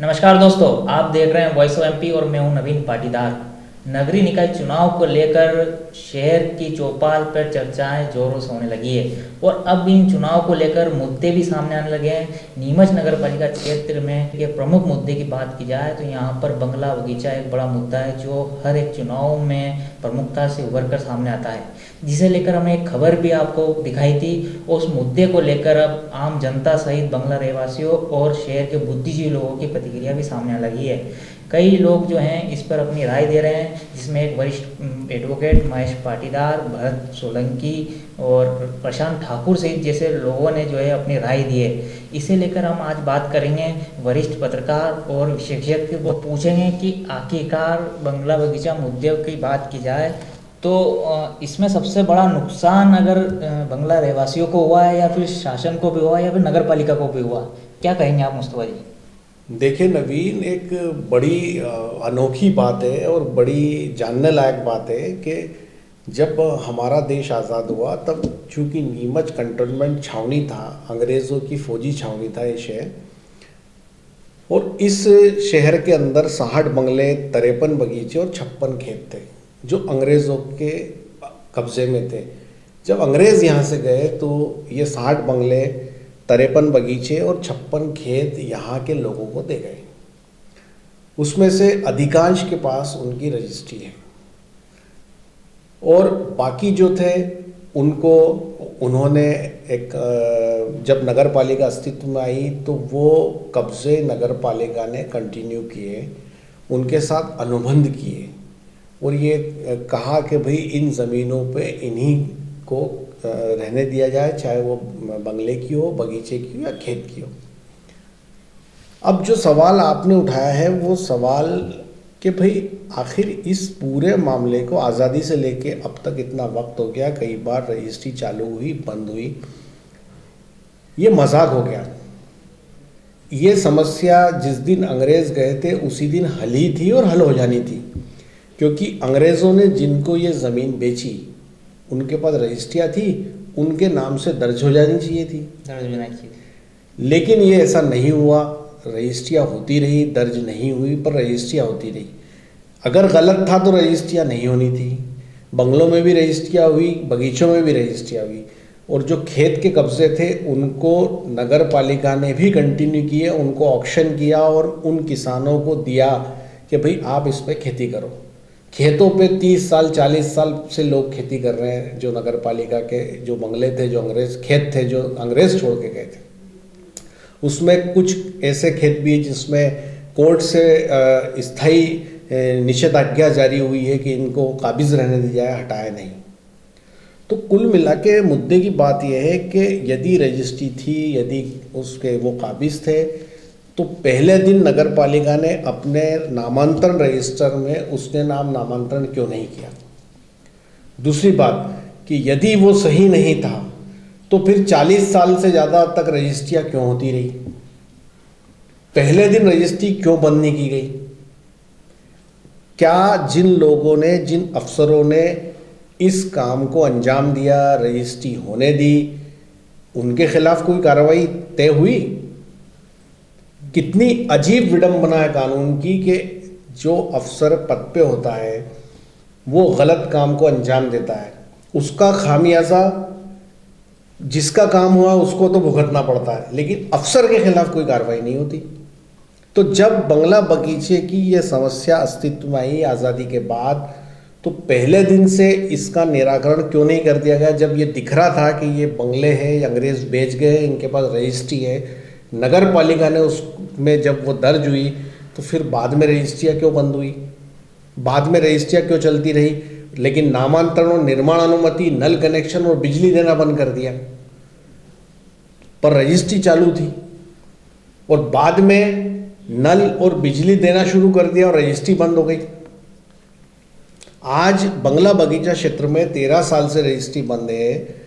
नमस्कार दोस्तों, आप देख रहे हैं वॉइस ऑफ एमपी और मैं हूं नवीन पाटीदार। नगरीय निकाय चुनाव को लेकर शहर की चौपाल पर चर्चाएं जोरों से होने लगी है और अब इन चुनाव को लेकर मुद्दे भी सामने आने लगे हैं। नीमच नगर पालिका क्षेत्र में ये प्रमुख मुद्दे की बात की जाए तो यहाँ पर बंगला बगीचा एक बड़ा मुद्दा है जो हर एक चुनाव में प्रमुखता से उभर कर सामने आता है, जिसे लेकर हमें एक खबर भी आपको दिखाई थी। उस मुद्दे को लेकर अब आम जनता सहित बंगला रहवासियों और शहर के बुद्धिजीवी लोगों की प्रतिक्रिया भी सामने आ लगी है। कई लोग जो हैं इस पर अपनी राय दे रहे हैं, जिसमें एक वरिष्ठ एडवोकेट महेश पाटीदार, भरत सोलंकी और प्रशांत ठाकुर सहित जैसे लोगों ने जो है अपनी राय दी है। इसे लेकर हम आज बात करेंगे वरिष्ठ पत्रकार और विशेषज्ञ को पूछेंगे कि आखिरकार बंगला बगीचा मुद्दे की बात की जाए तो इसमें सबसे बड़ा नुकसान अगर बंगला रहवासियों को हुआ है या फिर शासन को भी हुआ या फिर नगर पालिका को भी हुआ, क्या कहेंगे आप मुस्तफा जी? देखिए नवीन, एक बड़ी अनोखी बात है और बड़ी जानने लायक बात है कि जब हमारा देश आज़ाद हुआ तब चूँकि नीमच कंटोनमेंट छावनी था, अंग्रेज़ों की फौजी छावनी था ये शहर, और इस शहर के अंदर 60 बंगले, 53 बगीचे और 56 खेत थे जो अंग्रेज़ों के कब्ज़े में थे। जब अंग्रेज़ यहाँ से गए तो ये 60 बंगले, 53 बगीचे और 56 खेत यहाँ के लोगों को दे गए। उसमें से अधिकांश के पास उनकी रजिस्ट्री है और बाकी जो थे उनको उन्होंने एक जब नगर पालिका अस्तित्व में आई तो वो कब्ज़े नगर पालिका ने कंटिन्यू किए, उनके साथ अनुबंध किए और ये कहा कि भाई इन ज़मीनों पे इन्हीं को रहने दिया जाए, चाहे वो बंगले की हो, बगीचे की हो या खेत की हो। अब जो सवाल आपने उठाया है वो सवाल कि भाई आखिर इस पूरे मामले को आज़ादी से लेके अब तक इतना वक्त हो गया, कई बार रजिस्ट्री चालू हुई, बंद हुई, ये मजाक हो गया। ये समस्या जिस दिन अंग्रेज़ गए थे उसी दिन हल ही थी और हल हो जानी थी, क्योंकि अंग्रेज़ों ने जिनको ये ज़मीन बेची उनके पास रजिस्ट्रियाँ थी, उनके नाम से दर्ज हो जानी चाहिए थी। लेकिन ये ऐसा नहीं हुआ, रजिस्ट्रियाँ होती रही, दर्ज नहीं हुई पर रजिस्ट्रियाँ होती रही। अगर गलत था तो रजिस्ट्रियाँ नहीं होनी थी। बंगलों में भी रजिस्ट्रियाँ हुई, बगीचों में भी रजिस्ट्रियाँ हुई और जो खेत के कब्जे थे उनको नगर पालिका ने भी कंटिन्यू किए, उनको ऑक्शन किया और उन किसानों को दिया कि भाई आप इस पर खेती करो। खेतों पे 30 साल 40 साल से लोग खेती कर रहे हैं। जो नगर पालिका के जो बंगले थे, जो अंग्रेज़ खेत थे, जो अंग्रेज़ छोड़ के गए थे, उसमें कुछ ऐसे खेत भी जिसमें कोर्ट से स्थायी निषेधाज्ञा जारी हुई है कि इनको काबिज़ रहने दिया जाए, हटाया नहीं। तो कुल मिला के मुद्दे की बात यह है कि यदि रजिस्ट्री थी, यदि उसके वो काबिज़ थे तो पहले दिन नगर पालिका ने अपने नामांतरण रजिस्टर में उसने नाम नामांतरण क्यों नहीं किया। दूसरी बात कि यदि वो सही नहीं था तो फिर 40 साल से ज़्यादा तक रजिस्ट्रियाँ क्यों होती रही, पहले दिन रजिस्ट्री क्यों बंद नहीं की गई। क्या जिन लोगों ने, जिन अफसरों ने इस काम को अंजाम दिया, रजिस्ट्री होने दी, उनके खिलाफ कोई कार्रवाई तय हुई? कितनी अजीब विडंबना है कानून की कि जो अफसर पद पे होता है वो गलत काम को अंजाम देता है, उसका खामियाजा जिसका काम हुआ उसको तो भुगतना पड़ता है, लेकिन अफसर के खिलाफ कोई कार्रवाई नहीं होती। तो जब बंगला बगीचे की ये समस्या अस्तित्व में आई आज़ादी के बाद तो पहले दिन से इसका निराकरण क्यों नहीं कर दिया गया? जब ये दिख रहा था कि ये बंगले हैं, अंग्रेज़ बेच गए, इनके पास रजिस्ट्री है, नगर पालिका ने उसमें जब वो दर्ज हुई तो फिर बाद में रजिस्ट्रियाँ क्यों बंद हुई, बाद में रजिस्ट्रियाँ क्यों चलती रही, लेकिन नामांतरण और निर्माण अनुमति, नल कनेक्शन और बिजली देना बंद कर दिया, पर रजिस्ट्री चालू थी। और बाद में नल और बिजली देना शुरू कर दिया और रजिस्ट्री बंद हो गई। आज बंगला बगीचा क्षेत्र में 13 साल से रजिस्ट्री बंद है।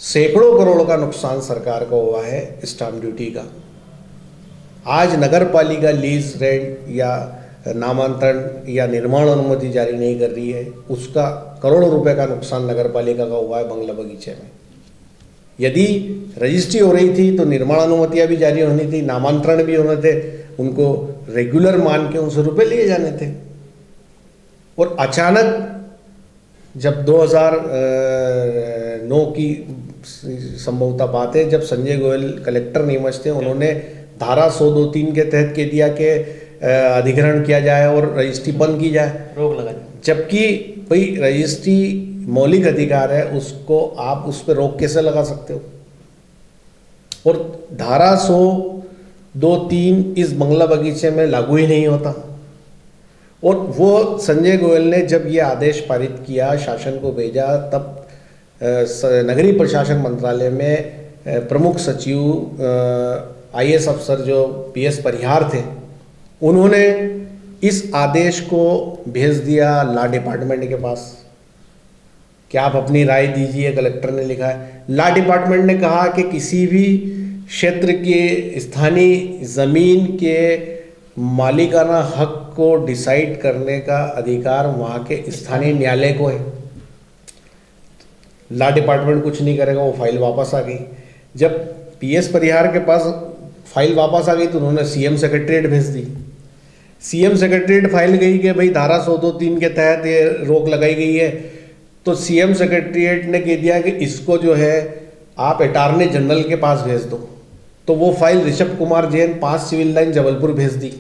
सैकड़ों करोड़ का नुकसान सरकार को हुआ है स्टाम्प ड्यूटी का। आज नगर पालिका लीज, रेंट या नामांतरण या निर्माण अनुमति जारी नहीं कर रही है, उसका करोड़ों रुपए का नुकसान नगर पालिका का हुआ है बंगला बगीचे में। यदि रजिस्ट्री हो रही थी तो निर्माण अनुमतियाँ भी जारी होनी थी, नामांतरण भी होने थे, उनको रेगुलर मान के उनसे रुपए लिए जाने थे। और अचानक जब 2009 की संभवतः बात है, जब संजय गोयल कलेक्टर नीमच थे, उन्होंने धारा 102(3) के तहत कह दिया कि अधिग्रहण किया जाए और रजिस्ट्री बंद की जाए, रोक लगा दी। जबकि भाई रजिस्ट्री मौलिक अधिकार है, उसको आप उस पर रोक कैसे लगा सकते हो। और धारा 102(3) इस बंगला बगीचे में लागू ही नहीं होता। और वो संजय गोयल ने जब ये आदेश पारित किया, शासन को भेजा, तब नगरीय प्रशासन मंत्रालय में प्रमुख सचिव IAS अफसर जो PS परिहार थे, उन्होंने इस आदेश को भेज दिया लॉ डिपार्टमेंट के पास कि आप अपनी राय दीजिए। कलेक्टर ने लिखा है, लॉ डिपार्टमेंट ने कहा कि किसी भी क्षेत्र के स्थानीय जमीन के मालिकाना हक को डिसाइड करने का अधिकार वहाँ के स्थानीय न्यायालय को है। लॉ डिपार्टमेंट कुछ नहीं करेगा, वो फाइल वापस आ गई। जब PS परिहार के पास फाइल वापस आ गई तो उन्होंने CM सेक्रेटरीट भेज दी। CM सेक्रेटरीट फाइल गई कि भाई धारा 102(3) के तहत ये रोक लगाई गई है, तो CM सेक्रेटरीट ने कह दिया कि इसको जो है आप अटॉर्नी जनरल के पास भेज दो। तो वो file Rishabh Kumar Jain 5 civil line Jabalpur भेज दी।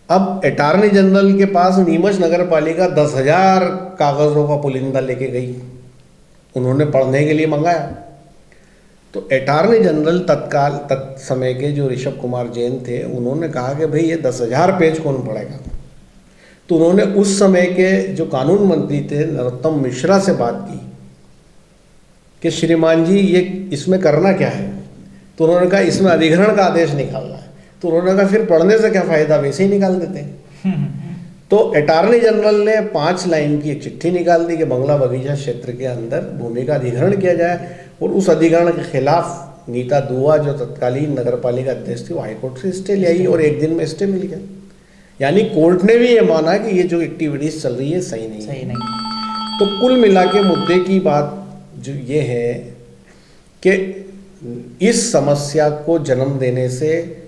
अब अटॉर्नी जनरल के पास नीमच नगर पालिका 10,000 कागजों का पुलिंदा लेके गई, उन्होंने पढ़ने के लिए मंगाया। तो अटॉर्नी जनरल तत्काल समय के जो ऋषभ कुमार जैन थे, उन्होंने कहा कि भाई ये 10,000 पेज कौन पढ़ेगा। तो उन्होंने उस समय के जो कानून मंत्री थे नरोत्तम मिश्रा से बात की कि श्रीमान जी ये इसमें करना क्या है। तो उन्होंने कहा इसमें अधिग्रहण का आदेश निकालना है। तो उन्होंने कहा फिर पढ़ने से क्या फ़ायदा, वैसे ही निकाल देते हैं। तो अटॉर्नी जनरल ने 5 लाइन की एक चिट्ठी निकाल दी कि बंगला बगीचा क्षेत्र के अंदर भूमि का अधिग्रहण किया जाए, और उस अधिग्रहण के खिलाफ नीता दुआ जो तत्कालीन नगर पालिका अध्यक्ष थी वो हाईकोर्ट से स्टे ले आई, और एक दिन में स्टे मिल गया। यानी कोर्ट ने भी ये माना कि ये जो एक्टिविटीज़ चल रही है सही नहीं। तो कुल मिला के मुद्दे की बात जो ये है कि इस समस्या को जन्म देने से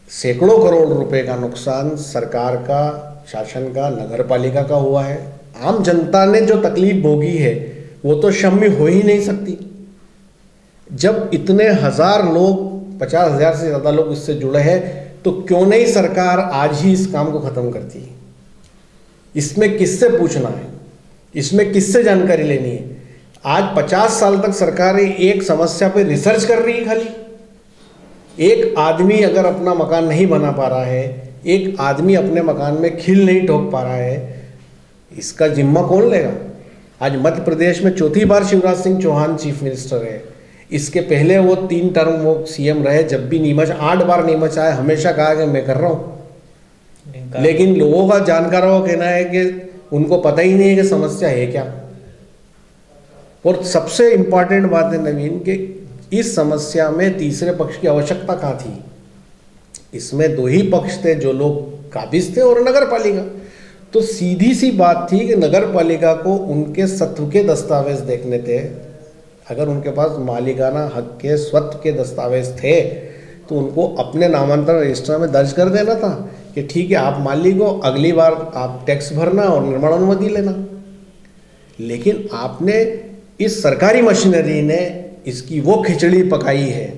सैकड़ों करोड़ रुपए का नुकसान सरकार का, शासन का, नगर पालिका का हुआ है। आम जनता ने जो तकलीफ भोगी है वो तो क्षम्य हो ही नहीं सकती। जब इतने हजार लोग, 50,000 से ज़्यादा लोग इससे जुड़े हैं, तो क्यों नहीं सरकार आज ही इस काम को ख़त्म करती है। इसमें किससे पूछना है, इसमें किससे जानकारी लेनी है। आज 50 साल तक सरकार एक समस्या पे रिसर्च कर रही है खाली। एक आदमी अगर अपना मकान नहीं बना पा रहा है, एक आदमी अपने मकान में खिल नहीं ठोक पा रहा है, इसका जिम्मा कौन लेगा। आज मध्य प्रदेश में 4थी बार शिवराज सिंह चौहान चीफ मिनिस्टर है। इसके पहले वो 3 टर्म वो CM रहे। जब भी नीमच 8 बार नीमच आए, हमेशा कहा कि मैं कर रहा हूँ, लेकिन लोगों का जानकारों का कहना है कि उनको पता ही नहीं है कि समस्या है क्या। और सबसे इम्पॉर्टेंट बात है नवीन कि इस समस्या में तीसरे पक्ष की आवश्यकता कहाँ थी। इसमें 2 ही पक्ष थे, जो लोग काबिज थे और नगर पालिका। तो सीधी सी बात थी कि नगर पालिका को उनके सत्व के दस्तावेज देखने थे। अगर उनके पास मालिकाना हक के स्वत्व के दस्तावेज थे तो उनको अपने नामांतरण रजिस्टर में दर्ज कर देना था कि ठीक है आप मालिक हो, अगली बार आप टैक्स भरना और निर्माण अनुमति लेना। लेकिन आपने इस सरकारी मशीनरी ने इसकी वो खिचड़ी पकाई है,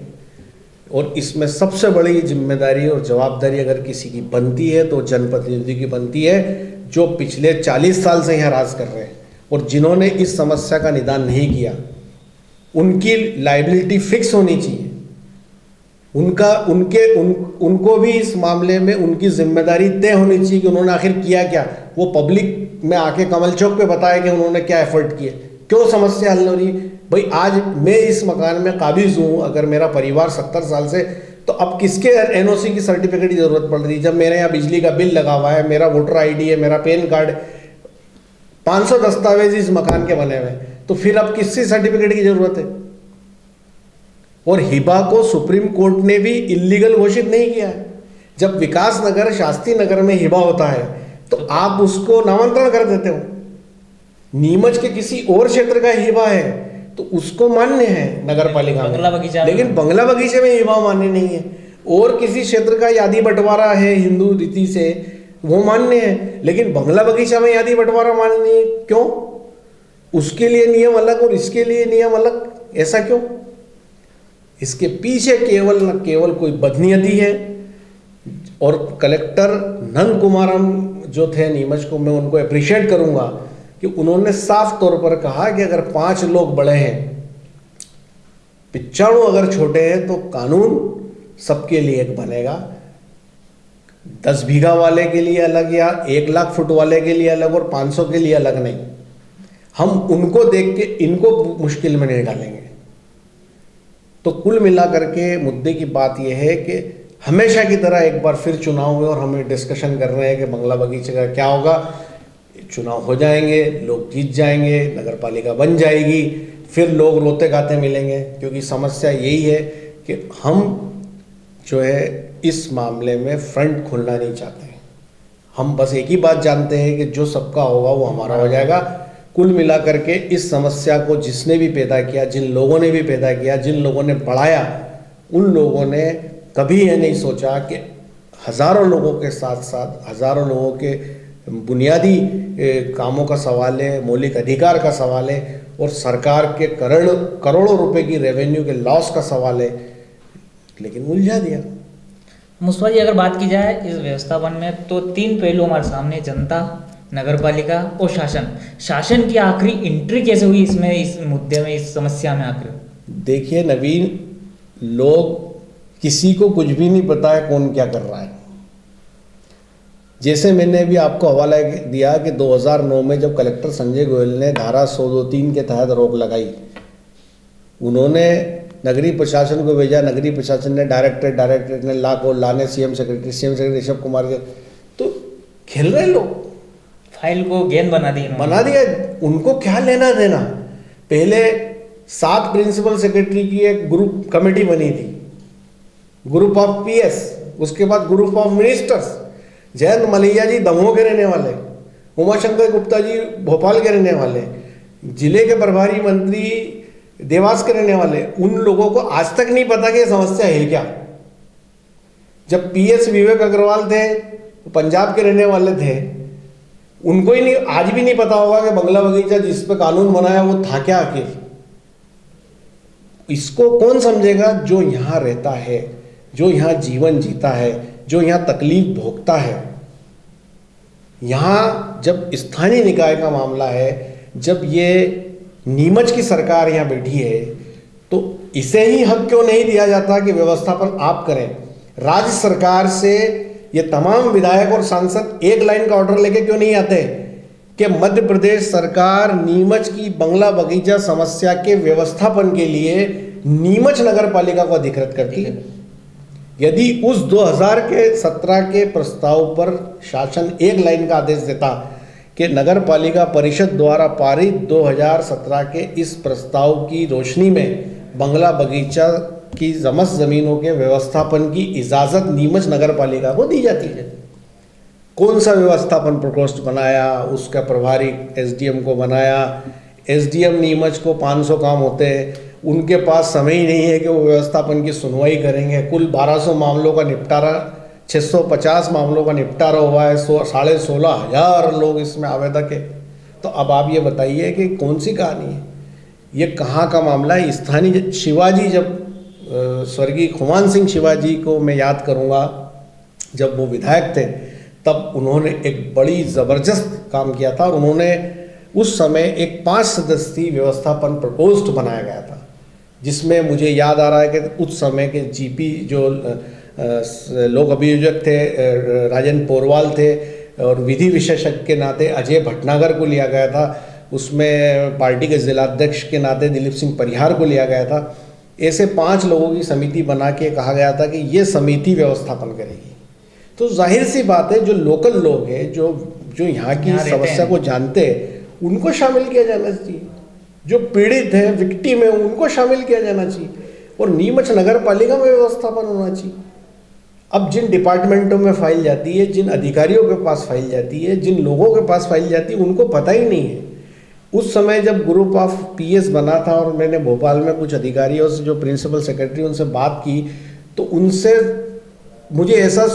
और इसमें सबसे बड़ी जिम्मेदारी और जवाबदारी अगर किसी की बनती है तो जनप्रतिनिधि की बनती है, जो पिछले 40 साल से यहाँ राज कर रहे हैं और जिन्होंने इस समस्या का निदान नहीं किया। उनकी लायबिलिटी फिक्स होनी चाहिए। उनको भी इस मामले में उनकी जिम्मेदारी तय होनी चाहिए कि उन्होंने आखिर किया क्या। वो पब्लिक में आके कमल चौक पे बताया कि उन्होंने क्या एफर्ट किए, क्यों समस्या हल हो रही। भाई आज मैं इस मकान में काबिज हूँ, अगर मेरा परिवार 70 साल से, तो अब किसके NOC की सर्टिफिकेट की जरूरत पड़ रही है। जब मेरे यहाँ बिजली का बिल लगा हुआ है, मेरा वोटर ID है, मेरा पैन कार्ड, 500 दस्तावेज इस मकान के बने हुए, तो फिर अब किसकी सर्टिफिकेट की जरूरत है। और हिबा को सुप्रीम कोर्ट ने भी इलीगल घोषित नहीं किया है। जब विकास नगर, शास्त्री नगर में हिबा होता है तो आप उसको नामांतरण कर देते हो। नीमच के किसी और क्षेत्र का हिबा है तो उसको मान्य है नगर पालिका बंगला बगीचा में, लेकिन बंगला बगीचे में ये भाव मान्य नहीं है। और किसी क्षेत्र का यादी बंटवारा है हिंदू रीति से, वो मान्य है, लेकिन बंगला बगीचा में यादी बंटवारा मान्य नहीं है। क्यों? उसके लिए नियम अलग और इसके लिए नियम अलग, ऐसा क्यों? इसके पीछे केवल न केवल कोई बदनीयती है। और कलेक्टर नंद कुमारम जो थे नीमच को, मैं उनको अप्रिशिएट करूंगा कि उन्होंने साफ तौर पर कहा कि अगर 5 लोग बड़े हैं, 95 अगर छोटे हैं, तो कानून सबके लिए एक बनेगा। 10 बीघा वाले के लिए अलग या 1 लाख फुट वाले के लिए अलग और 500 के लिए अलग नहीं। हम उनको देख के इनको मुश्किल में नहीं डालेंगे। तो कुल मिलाकर के मुद्दे की बात यह है कि हमेशा की तरह एक बार फिर चुनाव हुए और हम डिस्कशन कर रहे हैं कि बंगला बगीचे का क्या होगा। चुनाव हो जाएंगे, लोग जीत जाएंगे, नगर पालिका बन जाएगी, फिर लोग रोते गाते मिलेंगे। क्योंकि समस्या यही है कि हम जो है इस मामले में फ्रंट खोलना नहीं चाहते हैं। हम बस एक ही बात जानते हैं कि जो सबका होगा वो हमारा हो जाएगा। कुल मिलाकर के इस समस्या को जिसने भी पैदा किया, जिन लोगों ने भी पैदा किया, जिन लोगों ने बढ़ाया, उन लोगों ने कभी ये नहीं सोचा कि हज़ारों लोगों के साथ साथ हज़ारों लोगों के बुनियादी कामों का सवाल है, मौलिक अधिकार का सवाल है और सरकार के करोड़ों रुपए की रेवेन्यू के लॉस का सवाल है, लेकिन उलझा दिया। मुस्तफा जी, अगर बात की जाए इस व्यवस्थापन में तो 3 पहलू हमारे सामने, जनता, नगरपालिका और शासन। शासन की आखिरी एंट्री कैसे हुई इसमें, इस मुद्दे में, इस समस्या में आखिर? देखिए नवीन, लोग किसी को कुछ भी नहीं पता है कौन क्या कर रहा है। जैसे मैंने भी आपको हवाला दिया कि 2009 में जब कलेक्टर संजय गोयल ने धारा 102(3) के तहत रोक लगाई, उन्होंने नगरीय प्रशासन को भेजा, नगरीय प्रशासन ने डायरेक्टरेट ने लाने सीएम सेक्रेटरी ऋषभ कुमार के, तो खेल रहे लोग, फाइल को गेंद बना दिया। उनको क्या लेना देना। पहले 7 प्रिंसिपल सेक्रेटरी की एक ग्रुप कमेटी बनी थी, ग्रुप ऑफ पीएस, उसके बाद group of ministers. Jayant Malaiya ji Damoh के रहने वाले, उमाशंकर गुप्ता जी भोपाल के रहने वाले, जिले के प्रभारी मंत्री देवास के रहने वाले, उन लोगों को आज तक नहीं पता कि समस्या है क्या। जब पीएस विवेक अग्रवाल थे, पंजाब के रहने वाले थे, उनको ही नहीं, आज भी नहीं पता होगा कि बंगला बगीचा जिस पे कानून बनाया वो था क्या आखिर। इसको कौन समझेगा? जो यहां रहता है, जो यहां जीवन जीता है, जो यहां तकलीफ भोगता है। यहां जब स्थानीय निकाय का मामला है, जब ये नीमच की सरकार यहां बैठी है, तो इसे ही हक क्यों नहीं दिया जाता कि व्यवस्थापन आप करें? राज्य सरकार से ये तमाम विधायक और सांसद एक लाइन का ऑर्डर लेके क्यों नहीं आते कि मध्य प्रदेश सरकार नीमच की बंगला बगीचा समस्या के व्यवस्थापन के लिए नीमच नगर पालिका को अधिकृत करती है। यदि उस 2017 के प्रस्ताव पर शासन एक लाइन का आदेश देता कि नगर पालिका परिषद द्वारा पारित 2017 के इस प्रस्ताव की रोशनी में बंगला बगीचा की समस्त जमीनों के व्यवस्थापन की इजाज़त नीमच नगर पालिका को दी जाती है। कौन सा व्यवस्थापन प्रकोष्ठ बनाया, उसका प्रभारी एसडीएम को बनाया। एसडीएम नीमच को 500 काम होते हैं, उनके पास समय ही नहीं है कि वो व्यवस्थापन की सुनवाई करेंगे। कुल 1200 मामलों का निपटारा, 650 मामलों का निपटारा हुआ है, 16,500 लोग इसमें आवेदक है। तो अब आप ये बताइए कि कौन सी कहानी है, ये कहाँ का मामला है? स्थानीय शिवाजी, जब स्वर्गीय खुमान सिंह शिवाजी को मैं याद करूँगा, जब वो विधायक थे तब उन्होंने एक बड़ी ज़बरदस्त काम किया था और उन्होंने उस समय एक 5 सदस्यीय व्यवस्थापन प्रकोष्ठ बनाया गया था, जिसमें मुझे याद आ रहा है कि उस समय के जीपी जो लोक अभियोजक थे राजेंद्र पोरवाल थे और विधि विशेषज्ञ के नाते अजय भटनागर को लिया गया था। उसमें पार्टी के जिलाध्यक्ष के नाते दिलीप सिंह परिहार को लिया गया था। ऐसे 5 लोगों की समिति बना के कहा गया था कि ये समिति व्यवस्थापन करेगी। तो जाहिर सी बात है, जो लोकल लोग हैं, जो यहाँ की समस्या को जानते हैं, उनको शामिल किया जाना चाहिए। जो पीड़ित हैं, विक्टिम है, उनको शामिल किया जाना चाहिए और नीमच नगर पालिका में व्यवस्थापन होना चाहिए। अब जिन डिपार्टमेंटों में फाइल जाती है, जिन अधिकारियों के पास फाइल जाती है, जिन लोगों के पास फाइल जाती है, उनको पता ही नहीं है उस समय जब ग्रुप ऑफ पीएस बना था और मैंने भोपाल में कुछ अधिकारियों से, जो प्रिंसिपल सेक्रेटरी, उनसे बात की, तो उनसे मुझे ऐसा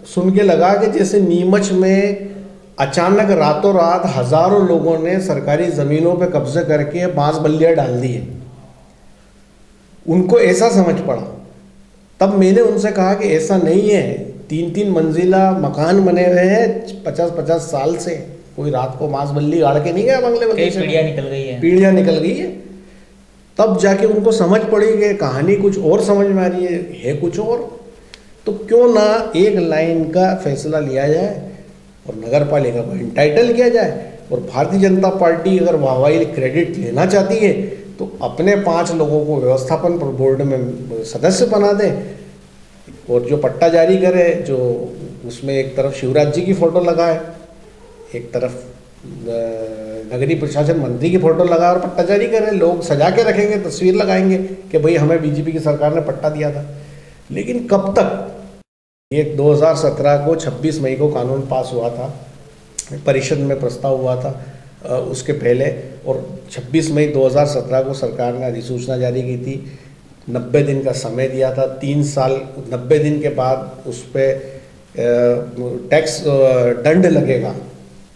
सुन के लगा कि जैसे नीमच में अचानक रातों रात हजारों लोगों ने सरकारी ज़मीनों पे कब्जे करके बांस बल्लियाँ डाल दी है। उनको ऐसा समझ पड़ा। तब मैंने उनसे कहा कि ऐसा नहीं है, 3-3 मंजिला मकान बने हुए हैं 50-50 साल से, कोई रात को बांस बल्ली गाड़ के नहीं गया बंगले में, पीढ़ियाँ निकल गई है, पीढ़ियाँ निकल गई है। तब जाके उनको समझ पड़ी कि कहानी कुछ और समझ में आ रही है कुछ और। तो क्यों ना एक लाइन का फैसला लिया जाए और नगर पालिका को इंटाइटल किया जाए, और भारतीय जनता पार्टी अगर वाहवाही क्रेडिट लेना चाहती है तो अपने 5 लोगों को व्यवस्थापन बोर्ड में सदस्य बना दे, और जो पट्टा जारी करे, जो उसमें एक तरफ शिवराज जी की फ़ोटो लगाए, एक तरफ नगरीय प्रशासन मंत्री की फ़ोटो लगाए और पट्टा जारी करे। लोग सजा के रखेंगे, तस्वीर लगाएंगे कि भाई हमें बीजेपी की सरकार ने पट्टा दिया था। लेकिन कब तक? ये 2017 को 26 मई को कानून पास हुआ था, परिषद में प्रस्ताव हुआ था उसके पहले, और 26 मई 2017 को सरकार ने अधिसूचना जारी की थी। 90 दिन का समय दिया था, 3 साल 90 दिन के बाद उस पर टैक्स दंड लगेगा।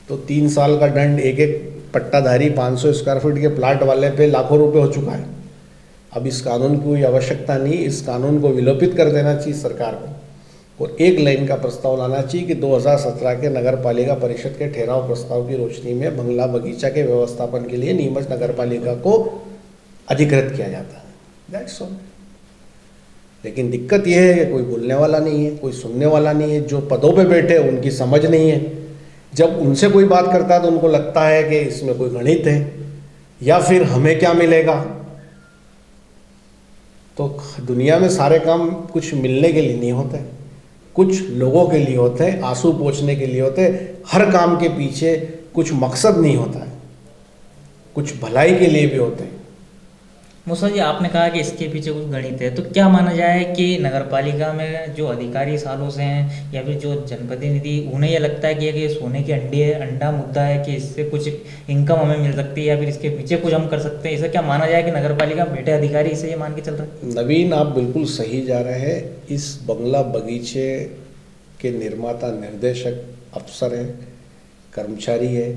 तो 3 साल का दंड एक एक पट्टाधारी 500 स्क्वायर फीट के प्लाट वाले पे लाखों रुपए हो चुका है। अब इस कानून की कोई आवश्यकता नहीं, इस कानून को विलोपित कर देना चाहिए सरकार को, और एक लाइन का प्रस्ताव लाना चाहिए कि 2017 के नगर पालिका परिषद के ठहराव प्रस्ताव की रोशनी में बंगला बगीचा के व्यवस्थापन के लिए नीमच नगर पालिका को अधिकृत किया जाता है। That's all. लेकिन दिक्कत यह है कि कोई बोलने वाला नहीं है, कोई सुनने वाला नहीं है। जो पदों पे बैठे उनकी समझ नहीं है। जब उनसे कोई बात करता है तो उनको लगता है कि इसमें कोई गणित है, या फिर हमें क्या मिलेगा। तो दुनिया में सारे काम कुछ मिलने के लिए नहीं होते, कुछ लोगों के लिए होते हैं, आंसू पोंछने के लिए होते हैं। हर काम के पीछे कुछ मकसद नहीं होता है, कुछ भलाई के लिए भी होते हैं। मूसा जी, आपने कहा कि इसके पीछे कुछ गणित है, तो क्या माना जाए कि नगरपालिका में जो अधिकारी सालों से हैं या फिर जो जनप्रतिनिधि, उन्हें यह लगता है कि ये सोने की अंडा मुद्दा है कि इससे कुछ इनकम हमें मिल सकती है, या फिर इसके पीछे कुछ हम कर सकते हैं? इसे क्या माना जाए कि नगरपालिका में बैठे अधिकारी इसे ये मान के चल रहे हैं? नवीन, आप बिल्कुल सही जा रहे हैं। इस बंगला बगीचे के निर्माता, निर्देशक, अफसर हैं, कर्मचारी है,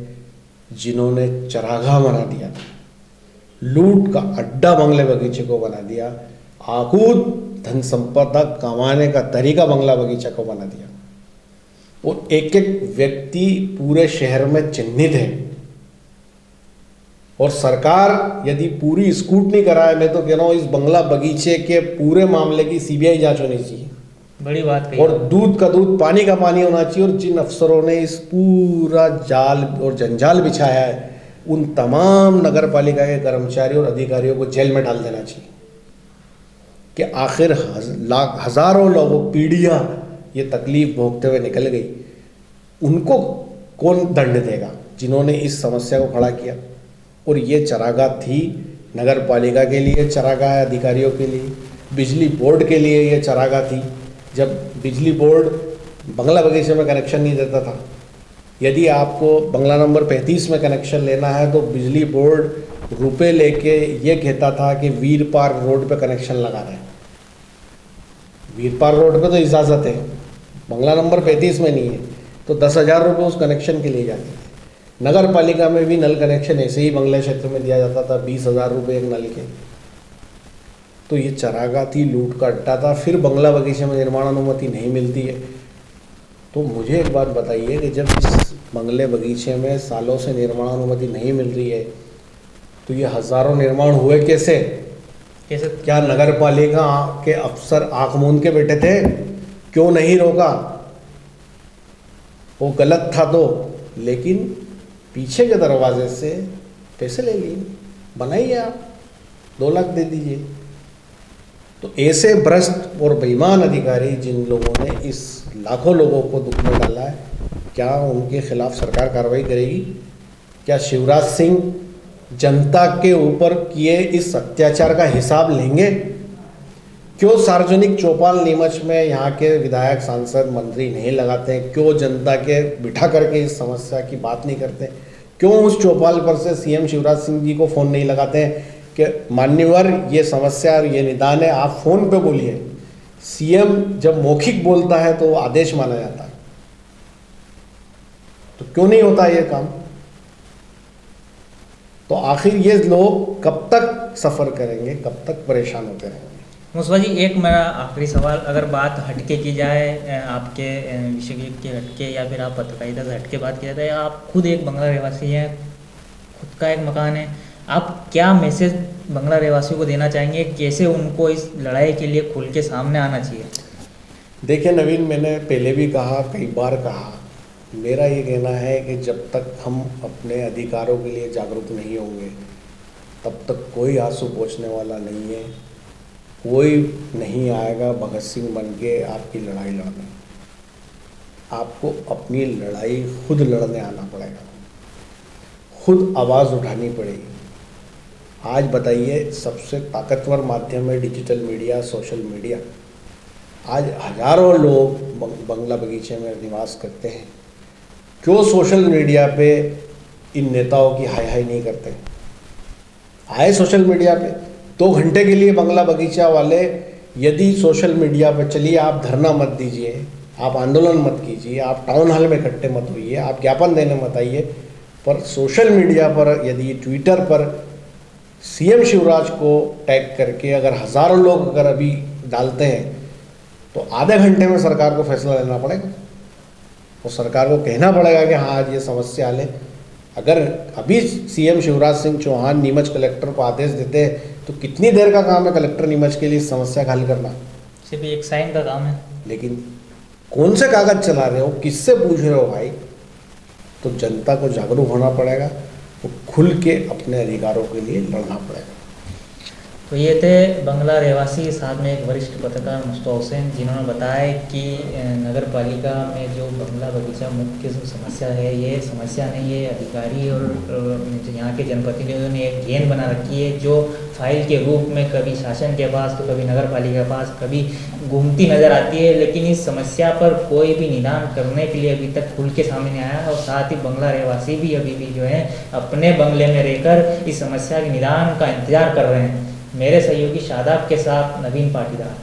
जिन्होंने चरागाह बना दिया, लूट का अड्डा बंगले बगीचे को बना दिया, आकूत धन संपदा कमाने का तरीका बंगला बगीचा को बना दिया, और एक एक व्यक्ति पूरे शहर में चिन्हित है। और सरकार यदि पूरी स्क्रूटनी कराए, मैं तो कह रहा हूँ इस बंगला बगीचे के पूरे मामले की सीबीआई जांच होनी चाहिए। बड़ी बात कही। और दूध का दूध, पानी का पानी होना चाहिए। और जिन अफसरों ने इस पूरा जाल और जंजाल बिछाया है, उन तमाम नगर पालिका के कर्मचारी और अधिकारियों को जेल में डाल देना चाहिए। कि आखिर हजारों लोगों, पीढ़ियाँ ये तकलीफ भोगते हुए निकल गई, उनको कौन दंड देगा जिन्होंने इस समस्या को खड़ा किया। और ये चरागाह थी नगर पालिका के लिए, चरागाह है अधिकारियों के लिए, बिजली बोर्ड के लिए ये चरागाह थी। जब बिजली बोर्ड बंगला बगीचे में कनेक्शन नहीं देता था, यदि आपको बंगला नंबर 35 में कनेक्शन लेना है तो बिजली बोर्ड रुपए लेके ये कहता था कि वीर पार्क रोड पे कनेक्शन लगा रहे हैं। वीर पार्क रोड पे तो इजाज़त है, बंगला नंबर 35 में नहीं है, तो 10,000 रुपये उस कनेक्शन के लिए जाते थे। नगर पालिका में भी नल कनेक्शन ऐसे ही बंगले क्षेत्र में दिया जाता था, 20,000 रुपये एक नल के। तो ये चरागाह थी, लूट का अड्डा था। फिर बंगला बगीचे में निर्माण अनुमति नहीं मिलती है। तो मुझे एक बात बताइए कि जब इस बंगले बगीचे में सालों से निर्माण अनुमति नहीं मिल रही है, तो ये हज़ारों निर्माण हुए कैसे? क्या नगर पालिका के अफसर आंख मूंद के बैठे थे? क्यों नहीं रोका? वो गलत था तो, लेकिन पीछे के दरवाजे से पैसे ले लिए, बनाइए आप, 2 लाख दे दीजिए। तो ऐसे भ्रष्ट और बेईमान अधिकारी जिन लोगों ने इस लाखों लोगों को दुख में डाला है, क्या उनके खिलाफ सरकार कार्रवाई करेगी? क्या शिवराज सिंह जनता के ऊपर किए इस अत्याचार का हिसाब लेंगे? क्यों सार्वजनिक चौपाल नीमच में यहाँ के विधायक, सांसद, मंत्री नहीं लगाते हैं? क्यों जनता के बिठा करके इस समस्या की बात नहीं करते? क्यों उस चौपाल पर से सीएम शिवराज सिंह जी को फ़ोन नहीं लगाते हैं कि मान्यवर ये समस्या और ये निदान है, आप फ़ोन पे बोलिए। सीएम जब मौखिक बोलता है तो वो आदेश माना जाता है, तो क्यों नहीं होता ये काम? तो आखिर ये लोग कब तक सफ़र करेंगे, कब तक परेशान होते रहेंगे? मुस्तफा जी, एक मेरा आखिरी सवाल, अगर बात हटके की जाए आपके विषय के हटके, या फिर आप पत्रकारिता से हटके बात की जाए, आप खुद एक बंगला रहवासी हैं, खुद का एक मकान है, आप क्या मैसेज बंगला रहवासियों को देना चाहेंगे? कैसे उनको इस लड़ाई के लिए खुल के सामने आना चाहिए? देखिए नवीन, मैंने पहले भी कहा, कई बार कहा, मेरा ये कहना है कि जब तक हम अपने अधिकारों के लिए जागरूक नहीं होंगे तब तक कोई आंसू पोंछने वाला नहीं है, कोई नहीं आएगा भगत सिंह बन के आपकी लड़ाई लड़ने। आपको अपनी लड़ाई खुद लड़ने आना पड़ेगा, खुद आवाज़ उठानी पड़ेगी। आज बताइए, सबसे ताकतवर माध्यम है डिजिटल मीडिया, सोशल मीडिया। आज हजारों लोग बंगला बगीचे में निवास करते हैं, क्यों सोशल मीडिया पे इन नेताओं की हाय हाय नहीं करते? आए सोशल मीडिया पे 2 घंटे के लिए बंगला बगीचा वाले, यदि सोशल मीडिया पे, चलिए आप धरना मत दीजिए, आप आंदोलन मत कीजिए, आप टाउन हॉल में इकट्ठे मत होइए, आप ज्ञापन देने मत आइए, पर सोशल मीडिया पर यदि ट्विटर पर सीएम शिवराज को टैग करके अगर हज़ारों लोग अगर अभी डालते हैं तो आधे घंटे में सरकार को फैसला लेना पड़ेगा। तो सरकार को कहना पड़ेगा कि हाँ, आज ये समस्या हल है। अगर अभी सीएम शिवराज सिंह चौहान नीमच कलेक्टर को आदेश देते हैं तो कितनी देर का काम है कलेक्टर नीमच के लिए इस समस्या का हल करना? सिर्फ एक साइन का काम है। लेकिन कौन से कागज चला रहे हो, किससे पूछ रहे हो भाई? तो जनता को जागरूक होना पड़ेगा, तो खुल के अपने अधिकारों के लिए लड़ना पड़ेगा। तो ये थे बंगला रहवासी, साथ में एक वरिष्ठ पत्रकार मुस्तफा हुसैन, जिन्होंने बताया कि नगर पालिका में जो बंगला बगीचा मुख्य जो समस्या है, ये समस्या नहीं है, अधिकारी और यहाँ के जनप्रतिनिधियों ने एक गेंद बना रखी है जो फाइल के रूप में कभी शासन के पास तो कभी नगर पालिका के पास कभी घूमती नज़र आती है, लेकिन इस समस्या पर कोई भी निदान करने के लिए अभी तक खुल के सामने नहीं आया। और साथ ही बंगला रहवासी भी अभी भी जो है अपने बंगले में रहकर इस समस्या के निदान का इंतजार कर रहे हैं। मेरे सहयोगी शादाब के साथ नवीन पाटीदार।